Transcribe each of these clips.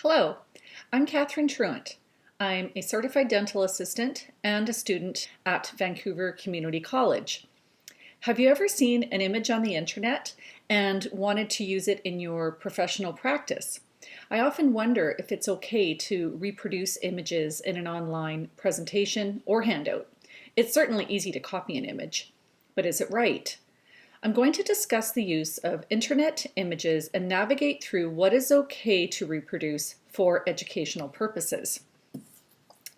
Hello, I'm Catherine Truant. I'm a certified dental assistant and a student at Vancouver Community College. Have you ever seen an image on the internet and wanted to use it in your professional practice? I often wonder if it's okay to reproduce images in an online presentation or handout. It's certainly easy to copy an image, but is it right? I'm going to discuss the use of internet images and navigate through what is okay to reproduce for educational purposes.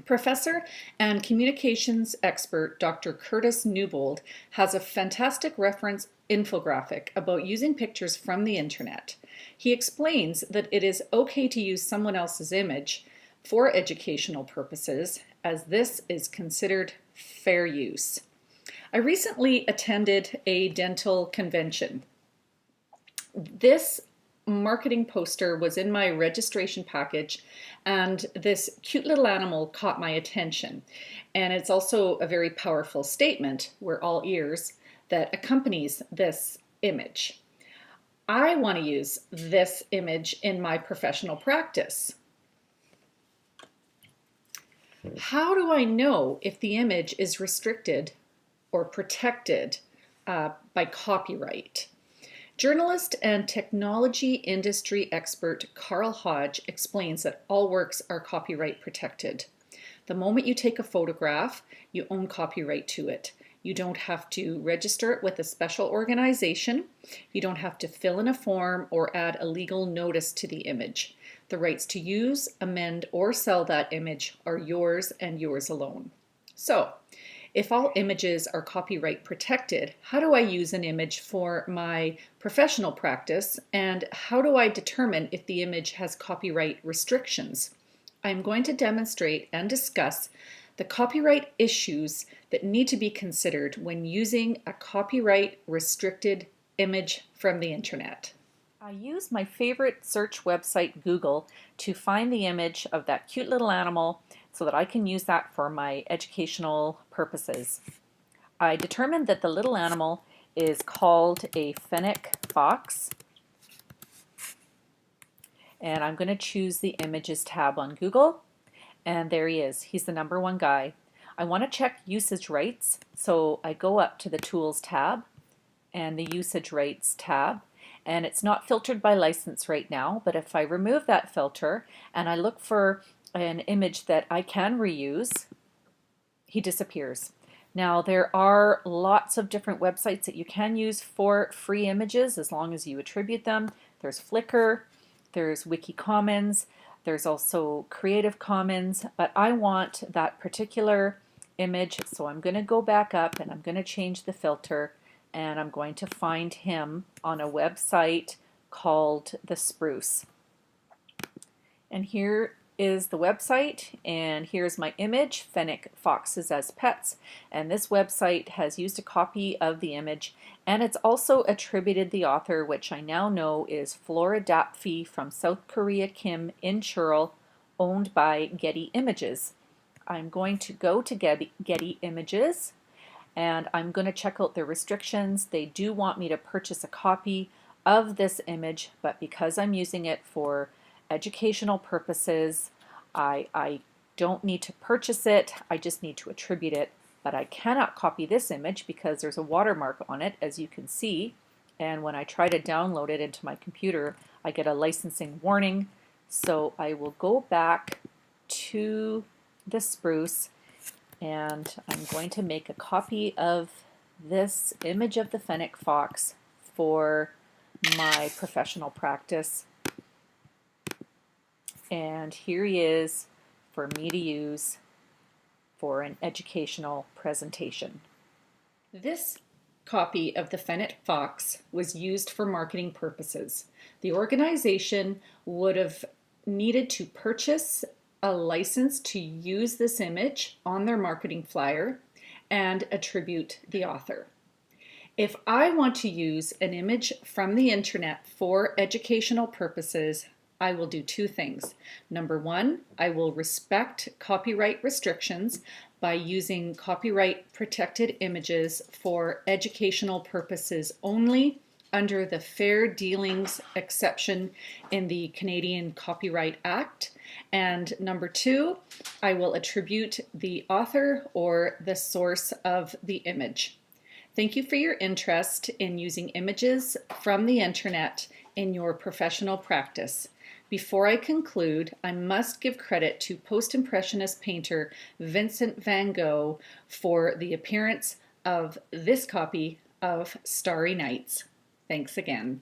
Professor and communications expert Dr. Curtis Newbold has a fantastic reference infographic about using pictures from the internet. He explains that it is okay to use someone else's image for educational purposes, as this is considered fair use. I recently attended a dental convention. This marketing poster was in my registration package, and this cute little animal caught my attention. And it's also a very powerful statement, "We're all ears," that accompanies this image. I want to use this image in my professional practice. How do I know if the image is restricted or protected by copyright? Journalist and technology industry expert Carl Hodge explains that all works are copyright protected. The moment you take a photograph, you own copyright to it. You don't have to register it with a special organization. You don't have to fill in a form or add a legal notice to the image. The rights to use, amend, or sell that image are yours and yours alone. So, if all images are copyright protected, how do I use an image for my professional practice, and how do I determine if the image has copyright restrictions? I'm going to demonstrate and discuss the copyright issues that need to be considered when using a copyright restricted image from the internet. I use my favorite search website, Google, to find the image of that cute little animal so that I can use that for my educational purposes. I determined that the little animal is called a fennec fox, and I'm going to choose the Images tab on Google, and there he is. He's the #1 guy. I want to check usage rights, so I go up to the Tools tab and the Usage Rights tab, and it's not filtered by license right now, but if I remove that filter and I look for an image that I can reuse, he disappears. Now, there are lots of different websites that you can use for free images as long as you attribute them. There's Flickr, there's Wiki Commons, there's also Creative Commons, but I want that particular image, so I'm going to go back up and I'm going to change the filter, and I'm going to find him on a website called The Spruce. And here is the website, and here's my image, Fennec Foxes as Pets, and this website has used a copy of the image, and it's also attributed the author, which I now know is Flora Dapfi from South Korea Kim in Churl, owned by Getty Images. I'm going to go to Getty Images, and I'm going to check out the restrictions. They do want me to purchase a copy of this image, but because I'm using it for educational purposes, I don't need to purchase it, I just need to attribute it, but I cannot copy this image because there's a watermark on it, as you can see, and when I try to download it into my computer, I get a licensing warning. So I will go back to the Spruce, and I'm going to make a copy of this image of the fennec fox for my professional practice. And here he is for me to use for an educational presentation. This copy of the fennec fox was used for marketing purposes. The organization would have needed to purchase a license to use this image on their marketing flyer and attribute the author. If I want to use an image from the internet for educational purposes, I will do two things. #1, I will respect copyright restrictions by using copyright protected images for educational purposes only under the fair dealings exception in the Canadian Copyright Act. And number 2, I will attribute the author or the source of the image. Thank you for your interest in using images from the internet in your professional practice. Before I conclude, I must give credit to post-impressionist painter Vincent van Gogh for the appearance of this copy of Starry Nights. Thanks again.